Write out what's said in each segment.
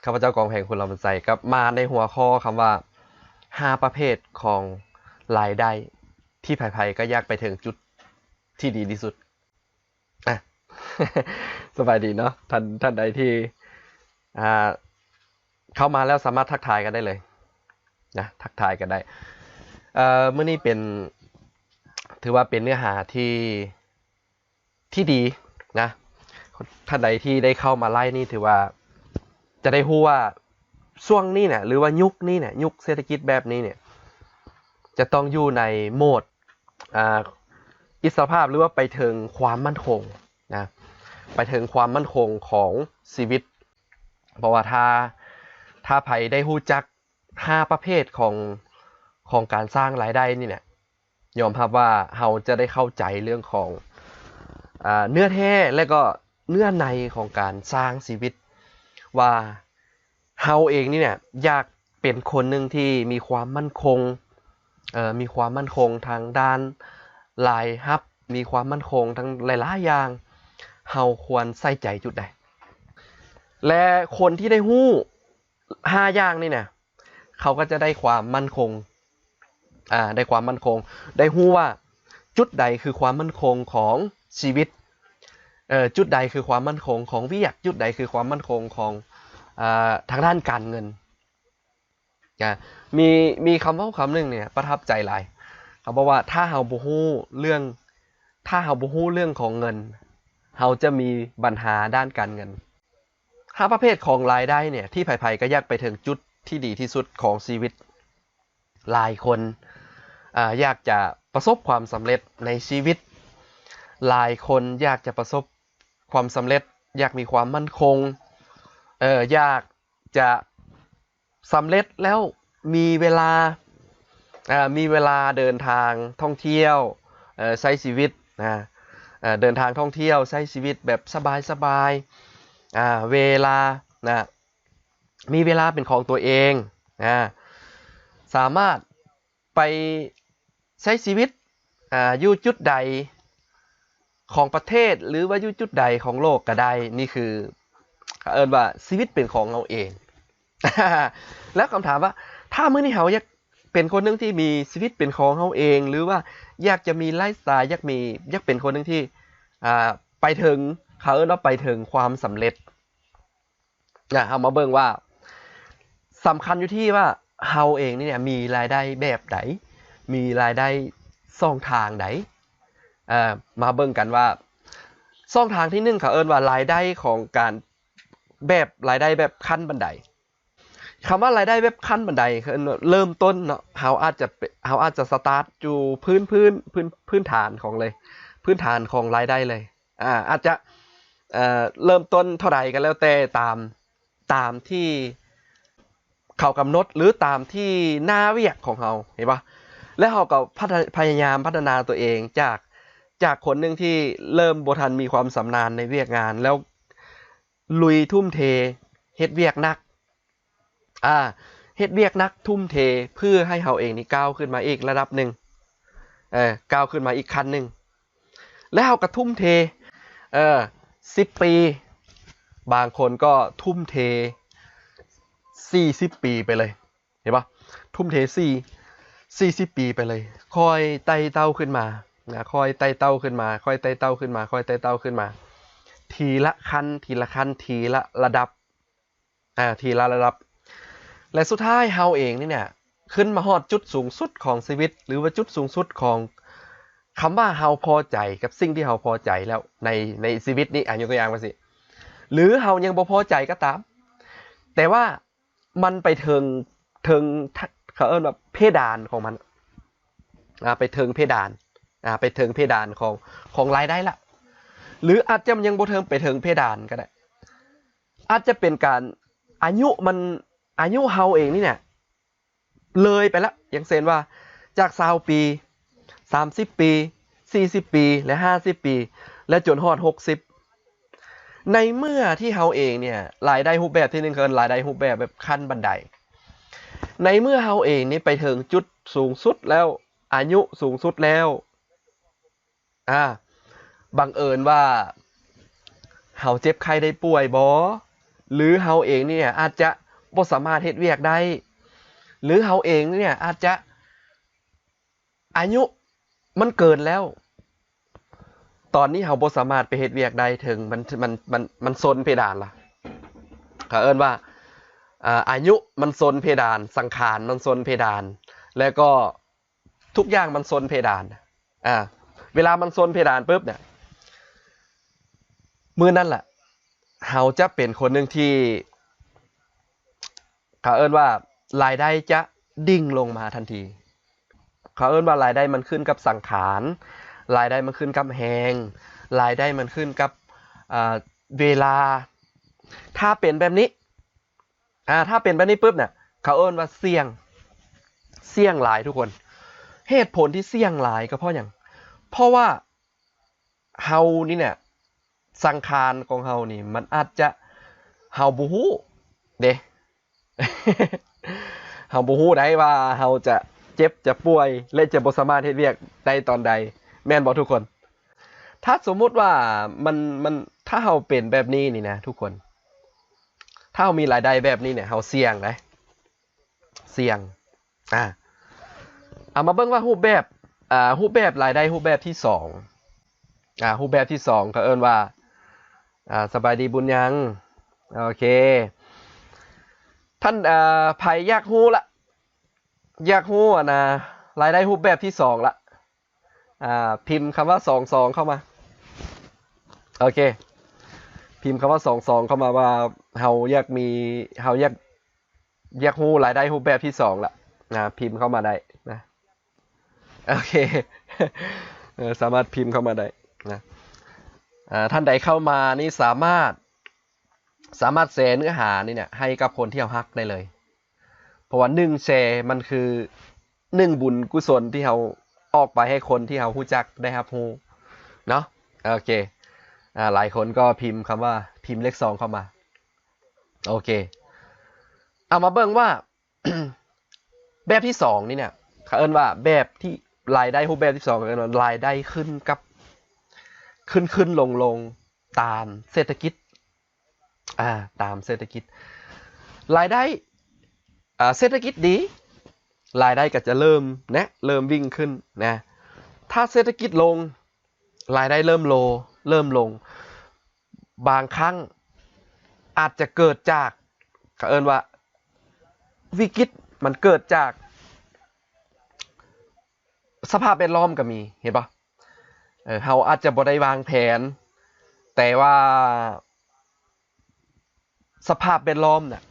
ข้าพเจ้ากองแห่งคุณเรามันใจกับมาในหัวข้อคำว่า5ประเภทของรายได้ที่ไผ่ๆก็อยากไปถึงจุดที่ดีที่สุดอ่ะ สบายดีเนาะท่านใดที่อ่าเข้ามาแล้วสามารถทักทายกันได้เลยนะทักทายกันได้เมื่อนี้เป็นถือว่าเป็นเนื้อหาที่ดีนะท่านใดที่ได้เข้ามาไล่นี่ถือว่าจะได้รู้ว่าช่วงนี้เนี่ยหรือว่ายุคนี้เนี่ยยุคเศรษฐกิจแบบนี้เนี่ยจะต้องอยู่ในโหมดอิสรภาพหรือว่าไปถึงความมั่นคงนะไปถึงความมั่นคงของชีวิตเพราะว่าถ้าไผได้รู้จัก5ประเภทของการสร้างรายได้นี่เนี่ยยอมรับว่าเราจะได้เข้าใจเรื่องของเนื้อแท้และก็เนื้อในของการสร้างชีวิตว่าเฮาเองนี่เนี่ยอยากเป็นคนหนึ่งที่มีความมั่นคงมีความมั่นคงทางด้านรายรับมีความมั่นคงทั้งหลายๆอย่างเฮาควรใส่ใจจุดใดและคนที่ได้ฮู้5อย่างนี่เนี่ยเขาก็จะได้ความมั่นคงได้ความมั่นคงได้ฮู้ว่าจุดใดคือความมั่นคงของชีวิตจุดใดคือความมั่นคงของวิทยาจุดใดคือความมั่นคงของทางด้านการเงินมีคำว่าคำหนึ่งเนี่ยประทับใจหลายเขาบอกว่าถ้าเฮาบ่ฮู้เรื่องของเงินเฮาจะมีปัญหาด้านการเงิน5ประเภทของรายได้เนี่ยที่ไผๆก็อยากไปถึงจุดที่ดีที่สุดของชีวิตหลายคนอยากจะประสบความสำเร็จในชีวิตหลายคนอยากจะประสบความสำเร็จอยากมีความมั่นคงอยากจะสำเร็จแล้วมีเวลาเดินทางท่องเที่ยวใช้ชีวิตเดินทางท่องเที่ยวใช้ชีวิตแบบสบายๆเวลามีเวลาเป็นของตัวเองสามารถไปใช้ชีวิตอยู่จุดใดของประเทศหรือว่าอยู่จุดใดของโลกก็ได้นี่คือเอิ้นว่าชีวิตเป็นของเราเอง แล้วคำถามว่าถ้ามื้อนี้เฮาอยากเป็นคนหนึงที่มีชีวิตเป็นของเฮาเองหรือว่าอยากจะมีไลฟ์สไตล์อยากเป็นคนหนึงที่ไปถึงเขาเอิ้นว่าไปถึงความสำเร็จเฮามาเบิ่งว่าสำคัญอยู่ที่ว่าเฮาเองนี่เนี่ยมีรายได้แบบใดมีรายได้ช่องทางใดมาเบิ่งกันว่าช่องทางที่1เขาเอิ้นว่ารายได้ของการแบบรายได้แบบขั้นบันไดคำว่ารายได้แบบขั้นบันไดคือเริ่มต้นเนาะเฮาอาจจะสตาร์ทอยู่พื้นฐานของเลยพื้นฐานของรายได้เลยอาจจะเริ่มต้นเท่าใดก็แล้วแต่ตามที่เขากำหนดหรือตามที่หน้าเวียกของเขาเห็นปะแล้วเขาก็พยายามพัฒนาตัวเองจากคนหนึ่งที่เริ่มบ่ทันมีความสำนาญในเวียกงานแล้วลุยทุ่มเทเฮ็ดเวียกหนักเฮ็ดเวียกหนักทุ่มเทเพื่อให้เขาเองนี่ก้าวขึ้นมาอีกระดับหนึ่งก้าวขึ้นมาอีกขั้นหนึ่งแล้วเขาก็ทุ่มเท10 ปีบางคนก็ทุ่มเท40 ปีไปเลยเห็นปะทุ่มเท40 ปีไปเลยค่อยไต่เต้าขึ้นมาค่อยไต่เต้าขึ้นมาค่อยไต่เต้าขึ้นมาค่อยไต่เต้าขึ้นมาทีละขั้นทีละระดับทีละระดับและสุดท้ายเฮาเองนี่เนี่ยขึ้นมาฮอดจุดสูงสุดของชีวิตหรือว่าจุดสูงสุดของคำว่าเฮาพอใจกับสิ่งที่เฮาพอใจแล้วในชีวิตนี้ยกตัวอย่างมาสิหรือเฮายังบ่พอใจก็ตามแต่ว่ามันไปถึงเขาเอิ้นว่าเพดานของมันไปถึงเพดานไปถึงเพดานของรายได้ละหรืออาจจะยังบ่ถึงไปถึงเพดานก็ได้อาจจะเป็นการอายุเฮาเองนี่เนี่ยเลยไปแล้วอย่างเช่นว่าจาก20 ปี30 ปี40 ปีและ50 ปีและจนฮอด60ในเมื่อที่เฮาเองเนี่ยรายได้รูปแบบที่1คือรายได้รูปแบบขั้นบันไดในเมื่อเฮาเองนี่ไปถึงจุดสูงสุดแล้วอายุสูงสุดแล้วบังเอิญว่าเฮาเจ็บไข้ได้ป่วยบ่ หรือเฮาเองเนี่ยอาจจะบ่สามารถเฮ็ดเวียกได้หรือเฮาเองเนี่ยอาจจะอายุมันเกินแล้วตอนนี้เฮาบ่สามารถไปเฮ็ดเวียกได้ถึงมันซนเพดานล่ะเขาเอิ้นว่าอายุมันซนเพดานสังขารมันซนเพดานแล้วก็ทุกอย่างมันซนเพดานเวลามันซนเพดานปุ๊บเนี่ยมื้อนั้นแหละเฮาจะเป็นคนหนึ่งที่เขาเอิ้นว่ารายได้จะดิ่งลงมาทันทีเขาเอิ้นว่ารายได้มันขึ้นกับสังขารรายได้มันขึ้นกับแฮงรายได้มันขึ้นกับเวลาถ้าเป็นแบบนี้ถ้าเป็นแบบนี้ปุ๊บเนี่ยเขาเอิ้นว่าเสี่ยงหลายทุกคนเหตุผลที่เสี่ยงหลายก็เพราะอย่างเพราะว่าเฮานี่เนี่ยสังขารของเฮานี่มันอาจจะเฮาบ่ฮู้เด้ เฮาบ่ฮู้ได้ว่าเฮาจะเจ็บจะป่วยและจะบ่สามารถเฮ็ดเวียกได้ตอนใดแม่นบ่ทุกคนถ้าสมมุติว่ามันถ้าเฮาเป็นแบบนี้นี่นะทุกคนถ้าเฮามีรายได้แบบนี้เนี่ยเฮาเสี่ยงนะเสี่ยงเอามาเบิ่งว่ารูปแบบรายได้รูปแบบที่2รูปแบบที่2เขาเอิ้นว่าสบายดีบุญยังโอเคท่านไผอยากฮู้ละอยากฮู้นะรายได้รูปแบบที่2ละพิมพ์คำว่า22เข้ามาโอเคพิมพ์คำว่า22เข้ามาว่าเฮาอยากฮู้รายได้รูปแบบที่2ละพิมพ์เข้ามาได้นะโอเคสามารถพิมพ์เข้ามาได้นะท่านใดเข้ามานี่สามารถแชร์เนื้อหานี่เนี่ยให้กับคนที่เฮาฮักได้เลยเพราะว่า1แชร์มันคือ1บุญกุศลที่เฮาออกไปให้คนที่เฮารู้จักได้รับรู้เนาะโอเคหลายคนก็พิมพ์คำว่าพิมพ์เลข2เข้ามาโอเคเอามาเบิ่งว่า แบบที่2นี่เนี่ยเขาเอิ้นว่าแบบที่รายได้รูปแบบที่2เขาเอิ้นว่ารายได้ขึ้นกับขึ้นลงตามเศรษฐกิจตามเศรษฐกิจรายได้เศรษฐกิจดีรายได้ก็จะเริ่มวิ่งขึ้นนะถ้าเศรษฐกิจลงรายได้เริ่มลงบางครั้งอาจจะเกิดจากเขาเอิ้นว่าวิกฤตมันเกิดจากสภาพแวดล้อมก็มีเห็นปะเฮาอาจจะบ่ได้วางแผนแต่ว่าสภาพแวดล้อมเนี่ย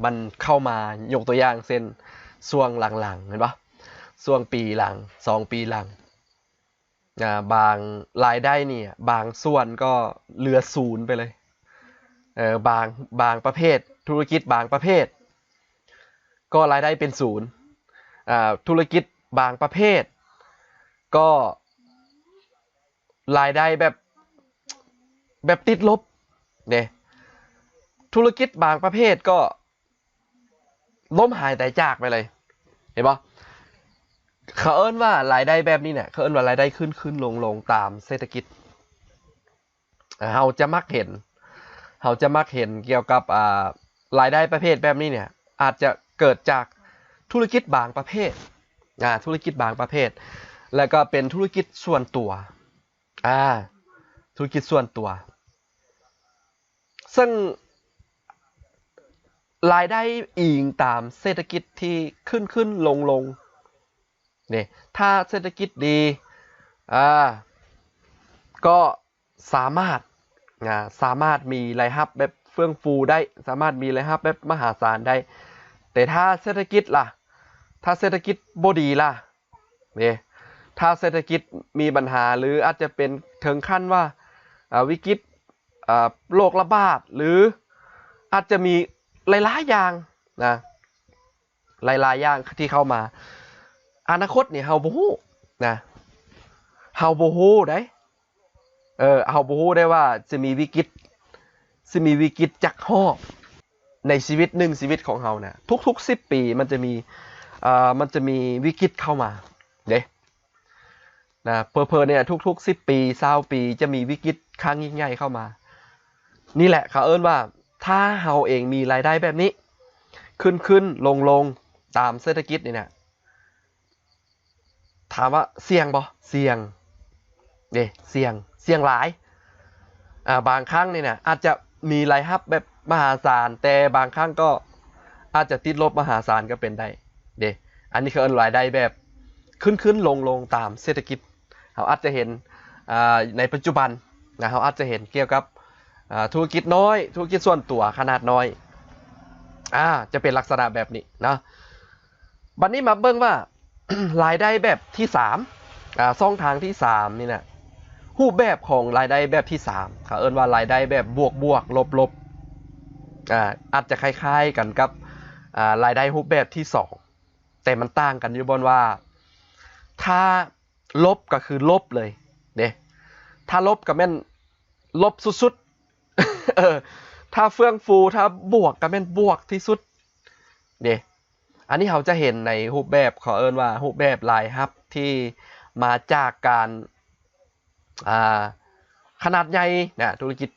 มันเข้ามายกตัวอย่างเช่นช่วงหลังๆเห็นปะช่วงปีหลัง2ปีหลังบางรายได้เนี่ยบางส่วนก็เหลือศูนย์ไปเลยบางประเภทธุรกิจบางประเภทก็รายได้เป็นศูนย์ธุรกิจบางประเภทก็รายได้แบบติดลบเนี่ยธุรกิจบางประเภทก็ล้มหายตายจากไปเลยเห็นปะเขาเอิ้นว่ารายได้แบบนี้เนี่ยเขาเอิ้นว่ารายได้ขึ้นลงตามเศรษฐกิจเราจะมักเห็นเกี่ยวกับรายได้ประเภทแบบนี้เนี่ยอาจจะเกิดจากธุรกิจบางประเภทแล้วก็เป็นธุรกิจส่วนตัวธุรกิจส่วนตัวซึ่งรายได้อิงตามเศรษฐกิจที่ขึ้นลงเนี่ยถ้าเศรษฐกิจดีก็สามารถมีรายรับแบบเฟื่องฟูได้สามารถมีรายรับแบบมหาศาลได้แต่ถ้าเศรษฐกิจล่ะถ้าเศรษฐกิจบ่ดีล่ะเนี่ยถ้าเศรษฐกิจมีปัญหาหรืออาจจะเป็นถึงขั้นว่าวิกฤตโรคระบาดหรืออาจจะมีหลายๆอย่างนะหลายๆอย่างที่เข้ามาอนาคตเนี่ยเฮาบ่ฮู้นะเฮาบ่ฮู้ได้เฮาบ่ฮู้ได้ว่าจะมีวิกฤตจักฮอบในชีวิต1ชีวิตของเฮานะทุกๆ10ปีมันจะมีวิกฤตเข้ามาเด้นะเผลอๆเนี่ยทุกๆ10ปี20ปีจะมีวิกฤตครั้งยิ่งใหญ่เข้ามานี่แหละเขาเอิ้นว่า ถ้าเฮาเองมีรายได้แบบนี้ขึ้นลงตามเศรษฐกิจนี่นะถามว่าเสี่ยงบ่เสี่ยงเสี่ยงหลายบางครั้งนี่นะอาจจะมีรายรับแบบมหาศาลแต่บางครั้งก็อาจจะติดลบมหาศาลก็เป็นได้อันนี้คือรายได้แบบขึ้นลงตามเศรษฐกิจเราอาจจะเห็นในปัจจุบันนะเราอาจจะเห็นเกี่ยวกับธุรกิจน้อยธุรกิจส่วนตัวขนาดน้อยจะเป็นลักษณะแบบนี้นะบัดนี้มาเบิ่งว่า รายได้แบบที่3ช่องทางที่3นี่นะรูปแบบของรายได้แบบที่3เขาเอิ้นว่ารายได้แบบบวกลบอาจจะคล้ายๆกันกับรายได้รูปแบบที่2แต่มันต่างกันอยู่บนว่าถ้าลบก็คือลบเลยถ้าลบก็แม่นลบสุดๆถ้าเฟื่องฟูถ้าบวกก็แม่นบวกที่สุดอันนี้เราจะเห็นในรูปแบบเขาเอิ้นว่ารูปแบบรายรับที่มาจากการขนาดใหญ่นะธุรกิจ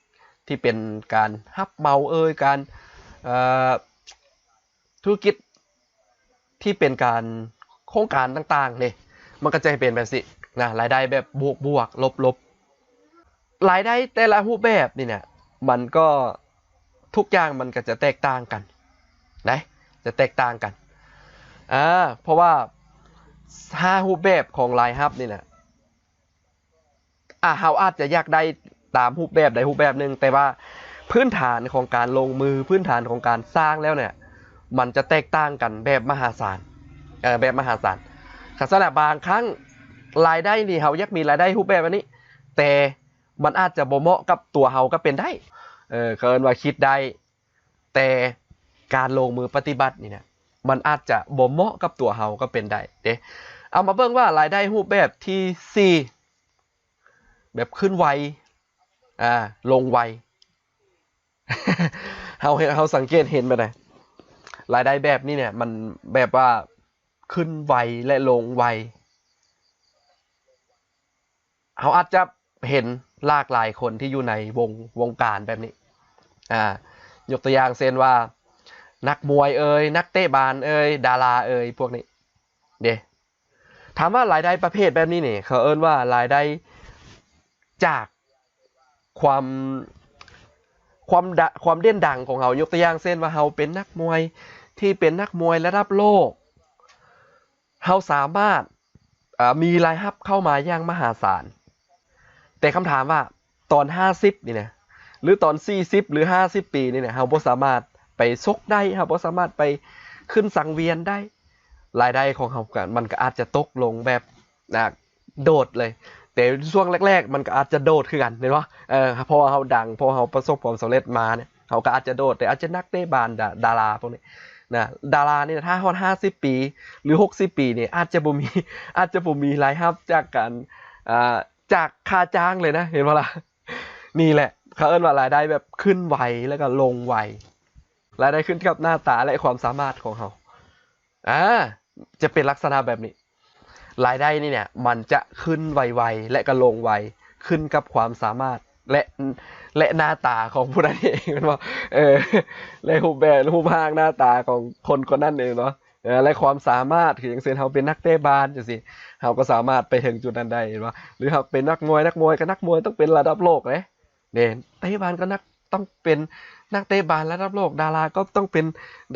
ที่เป็นการรับเหมาการธุรกิจที่เป็นการโครงการต่างๆมันก็จะเป็นแบบสินะรายได้แบบบวกลบรายได้แต่ละรูปแบบนี่เนี่ยมันก็ทุกอย่างมันก็จะแตกต่างกันจะแตกต่างกันเพราะว่า5รูปแบบของรายรับนี่นะเราอาจจะอยากได้ตามรูปแบบใดรูปแบบหนึ่งแต่ว่าพื้นฐานของการลงมือพื้นฐานของการสร้างแล้วเนี่ยมันจะแตกต่างกันแบบมหาศาลแบบมหาศาลสำหรับบางครั้งรายได้นี่เราอยากมีรายได้รูปแบบอันนี้แต่มันอาจจะบ่เหมาะกับตัวเราก็เป็นได้เกินว่าคิดได้แต่การลงมือปฏิบัตินี่เนี่ยมันอาจจะบ่เหมาะกับตัวเราก็เป็นได้เอามาเบิ่งว่ารายได้รูปแบบที่4แบบขึ้นไวลงไว เราสังเกตเห็นไปเลยรายได้แบบนี้เนี่ยมันแบบว่าขึ้นไวและลงไวเราอาจจะเห็นหลากหลายคนที่อยู่ในวงการแบบนี้ยกตัวอย่างเช่นว่านักมวยนักเตะบาสดาราพวกนี้ถามว่ารายได้ประเภทแบบนี้เนี่ยเขาเอิ้นว่ารายได้จากความเด่นดังของเขายกตัวอย่างเช่นว่าเขาเป็นนักมวยที่เป็นนักมวยระดับโลกเขาสามารถมีรายรับเข้ามาอย่างมหาศาลแต่คำถามว่าตอน50นี่นะหรือตอน40หรือ50ปีนี่เนี่ยเราบ่สามารถไปซกได้เราบ่สามารถไปขึ้นสังเวียนได้รายได้ของเขามันก็อาจจะตกลงแบบโดดเลยแต่ช่วงแรกๆมันก็อาจจะโดดคือกันเห็นป่ะเพราะว่าเขาดังเพราะเขาประสบความสำเร็จมาเนี่ยเขาก็อาจจะโดดแต่อาจจะนักเตะบาสดาราพวกนี้นะดารานี่ถ้าฮอด50ปีหรือ60ปีเนี่ยอาจจะบ่มีรายรับจากการจากค่าจ้างเลยนะเห็นป่ะล่ะนี่แหละเขาเอิ้นว่ารายได้แบบขึ้นไวแล้วก็ลงไวรายได้ขึ้นกับหน้าตาและความสามารถของเขาจะเป็นลักษณะแบบนี้รายได้นี่เนี่ยมันจะขึ้นไวๆและก็ลงไวขึ้นกับความสามารถและหน้าตาของผู้นั้นเองมันว่าและรูปแบบรูปร่างหน้าตาของคนนั้นเองเนาะและความสามารถคืออย่างเช่นเขาเป็นนักเตะบาสจังซี่เขาก็สามารถไปถึงจุดนั้นได้เห็นบ่หรือเขาเป็นนักมวยก็นักมวยต้องเป็นระดับโลกเด้เตะบาสก็ต้องเป็นนักเตะบาสระดับโลกดาราก็ต้องเป็น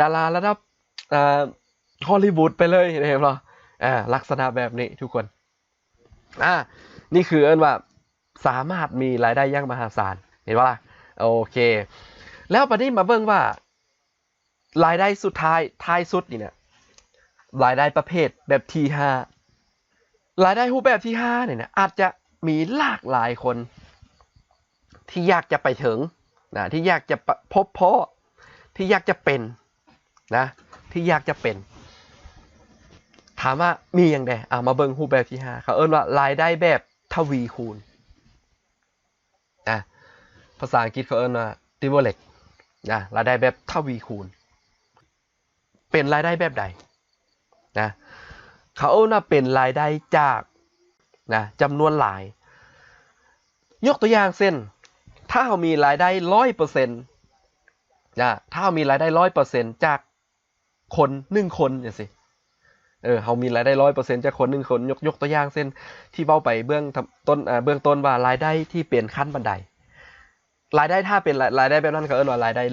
ดาราระดับฮอลลีวูดไปเลยเห็นบ่ลักษณะแบบนี้ทุกคนนี่คือเอิ้นว่าสามารถมีรายได้อย่างมหาศาลเห็นป่ะล่ะโอเคแล้วประเด็นมาเบิ่งว่ารายได้สุดท้ายสุดนี่เนี่ยรายได้ประเภทแบบที่5รายได้รูปแบบที่5เนี่ยอาจจะมีหลากหลายคนที่อยากจะไปถึงที่อยากจะพบพ่อที่อยากจะเป็นที่อยากจะเป็นถามว่ามีอย่างใดมาเบิ่งรูปแบบที่5เขาเอิ้นว่ารายได้แบบทวีคูณภาษาอังกฤษเขาเอิ้นว่า double รายได้แบบทวีคูณเป็นรายได้แบบใดเขาเอิ้นว่าเป็นรายได้จากจำนวนหลายยกตัวอย่างเช่นถ้าเรามีรายได้ 100% ถ้าเรามีรายได้ 100% จากคน1คนอย่างสิเรามีรายได้ 100% จากคน1คนยกตัวอย่างเช่นที่เว้าไปเบื้องต้นว่ารายได้ที่เป็นขั้นบันไดรายได้ถ้าเป็นรายได้แบบนั้นก็ว่ารายได้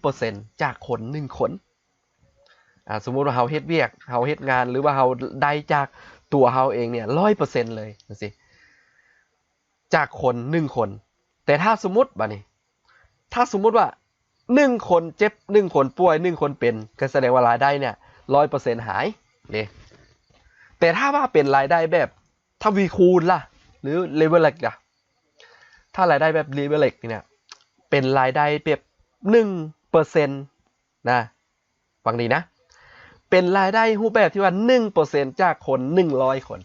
100% จากคน1คนสมมุติว่าเฮาเฮ็ดเวียกเฮาเฮ็ดงานหรือว่าเฮาได้จากตัวเฮาเองเนี่ย 100% เลยจังซี่จากคน1คนแต่ถ้าสมมุติบัดนี้ถ้าสมมุติว่า1คนเจ็บ1คนป่วย1คนเป็นก็แสดงว่ารายได้เนี่ย 100% หายนี่แต่ถ้าว่าเป็นรายได้แบบทวีคูณล่ะหรือเลเวลเล็กล่ะถ้ารายได้แบบเลเวลเล็กเนี่ยเป็นรายได้แบบ 1% นะฟังดีนะเป็นรายได้รูปแบบที่ว่า 1% จากคน100คน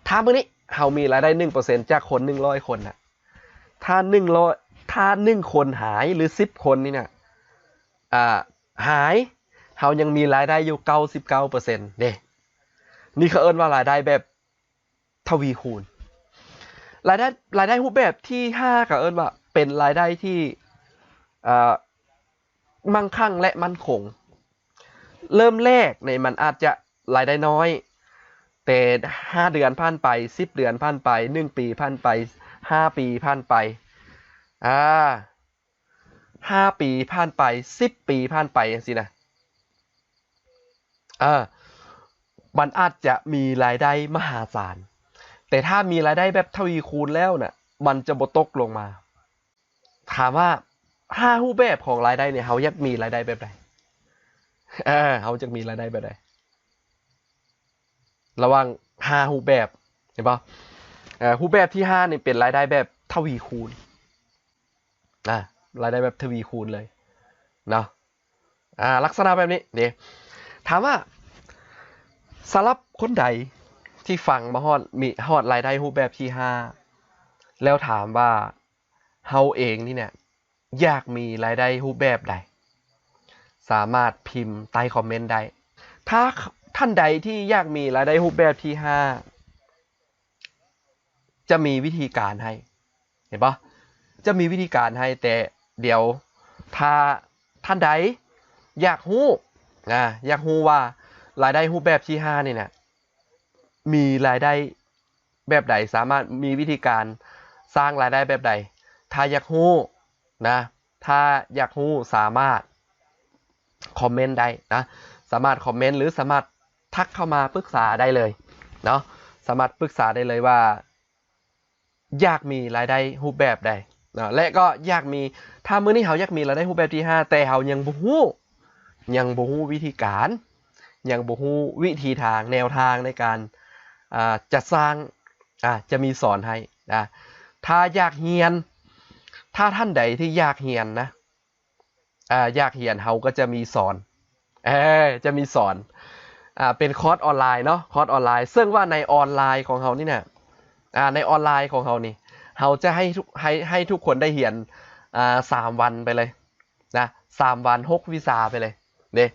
ถ้ามื้อนี้เฮามีรายได้ 1% จากคน100คนน่ะถ้า1คนหายหรือ10คนนี่น่ะหายเฮายังมีรายได้อยู่ 99% เด้นี่เขาเอิ้นว่ารายได้แบบทวีคูณรายได้รูปแบบที่5ก็เอิ้นว่าเป็นรายได้ที่มั่งคั่งและมั่นคงเริ่มแรกในมันอาจจะรายได้น้อยแต่5เดือนผ่านไป10เดือนผ่านไป1ปีผ่านไป5ปีผ่านไป5ปีผ่านไป10ปีผ่านไปจังซี่นะมันอาจจะมีรายได้มหาศาลแต่ถ้ามีรายได้แบบทวีคูณแล้วน่ะมันจะบ่ตกลงมาถามว่า5รูปแบบของรายได้เนี่ยเฮาอยากมีรายได้แบบใดเฮาจะมีรายได้แบบใดระหว่าง5รูปแบบเห็นป่ะรูปแบบที่5นี่เป็นรายได้แบบทวีคูณรายได้แบบทวีคูณเลยเนาะลักษณะแบบนี้นี่ถามว่าสำหรับคนใดที่ฟังมามีฮอดรายได้รูปแบบที่5แล้วถามว่าเฮาเองนี่เนี่ยอยากมีรายได้รูปแบบใดสามารถพิมพ์ใต้คอมเมนต์ได้ถ้าท่านใดที่อยากมีรายได้รูปแบบที่5จะมีวิธีการให้เห็นปะจะมีวิธีการให้แต่เดี๋ยวถ้าท่านใดอยากรู้ว่ารายได้รูปแบบที่5นี่เนี่ยมีรายได้แบบใดสามารถมีวิธีการสร้างรายได้แบบใดถ้าอยากรู้ถ้าอยากรู้สามารถคอมเมนต์ได้นะสามารถคอมเมนต์หรือสามารถทักเข้ามาปรึกษาได้เลยเนาะสามารถปรึกษาได้เลยว่าอยากมีรายได้รูปแบบใดและก็อยากมีถ้ามื้อนี้เฮาอยากมีรายได้รูปแบบที่5แต่เฮายังบ่ฮู้วิธีการยังบ่ฮู้วิธีทางแนวทางในการจะสร้างจะมีสอนให้ถ้าอยากเรียนถ้าท่านใดที่อยากเรียนนะอยากเรียนเฮาก็จะมีสอนจะมีสอนเป็นคอร์สออนไลน์เนาะคอร์สออนไลน์ซึ่งว่าในออนไลน์ของเฮานี่เนี่ยในออนไลน์ของเฮานี่เฮาจะให้ทุกคนได้เรียน3วันไปเลยนะ3วัน6วิชาไปเลยเด้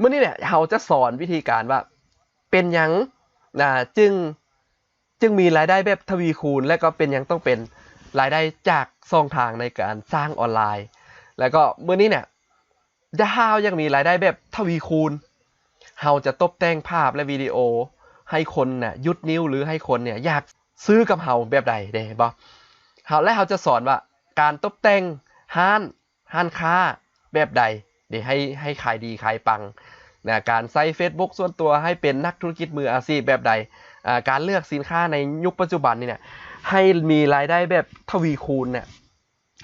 มื้อนี้เนี่ยเฮาจะสอนวิธีการว่าเป็นหยังจึงมีรายได้แบบทวีคูณและก็เป็นหยังต้องเป็นรายได้จากช่องทางในการสร้างออนไลน์แล้วก็มื้อนี้เนี่ยถ้าเฮายังมีรายได้แบบทวีคูณเฮาจะตบแต่งภาพและวิดีโอให้คนน่ะยุดนิ้วหรือให้คนเนี่ยอยากซื้อกับเฮาแบบใดเด้บ่เฮาจะสอนว่าการตบแต่งร้านค้าแบบใดเด้ให้ขายดีขายปังการใช้ Facebook ส่วนตัวให้เป็นนักธุรกิจมืออาชีพแบบใดการเลือกสินค้าในยุคปัจจุบันนี่เนี่ยให้มีรายได้แบบทวีคูณเนี่ย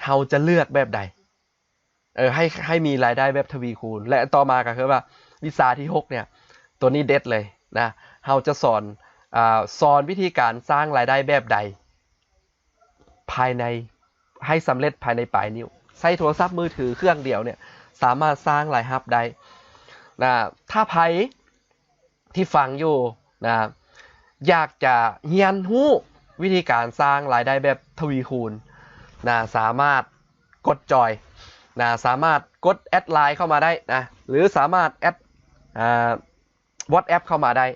เฮาจะเลือกแบบใดให้มีรายได้แบบทวีคูณและต่อมาก็คือว่าวิชาที่6เนี่ยตัวนี้เด็ดเลยนะเฮาจะสอนวิธีการสร้างรายได้แบบใดภายในให้สำเร็จภายในปลายนิ้วใช้โทรศัพท์มือถือเครื่องเดียวเนี่ยสามารถสร้างรายรับได้ถ้าไผที่ฟังอยู่อยากจะเรียนรู้วิธีการสร้างรายได้แบบทวีคูณสามารถกดจอยสามารถกดแอดไลน์เข้ามาได้หรือสามารถแอดWhatsApp เข้ามาได้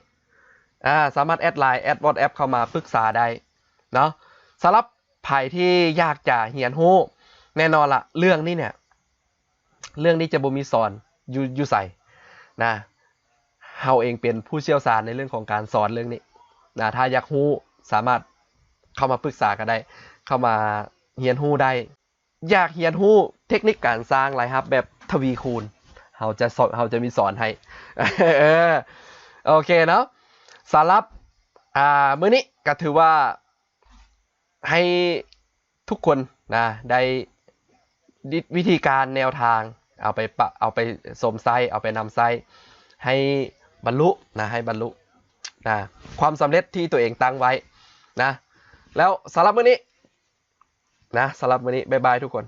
สามารถแอดไลน์แอด WhatsApp เข้ามาปรึกษาได้เนาะสำหรับไผที่อยากจะเรียนรู้แน่นอนละเรื่องนี้เนี่ย เรื่องนี้จะบ่มีสอนอยู่ใส่นะเฮาเองเป็นผู้เชี่ยวชาญในเรื่องของการสอนเรื่องนี้นะถ้าอยากรู้สามารถเข้ามาปรึกษากันได้เข้ามาเรียนรู้ได้อยากเรียนรู้เทคนิคการสร้างรายรับแบบทวีคูณเฮาจะมีสอนให้ เออโอเคเนาะสำหรับมื้อนี้ก็ถือว่าให้ทุกคนนะได้วิธีการแนวทางเอาไปสวมไส้เอาไปนำไส้ให้บรรลุนะให้บรรลุนะความสำเร็จที่ตัวเองตั้งไว้นะแล้วสำหรับมื้อนี้นะสำหรับมื้อนี้บ๊ายบายทุกคน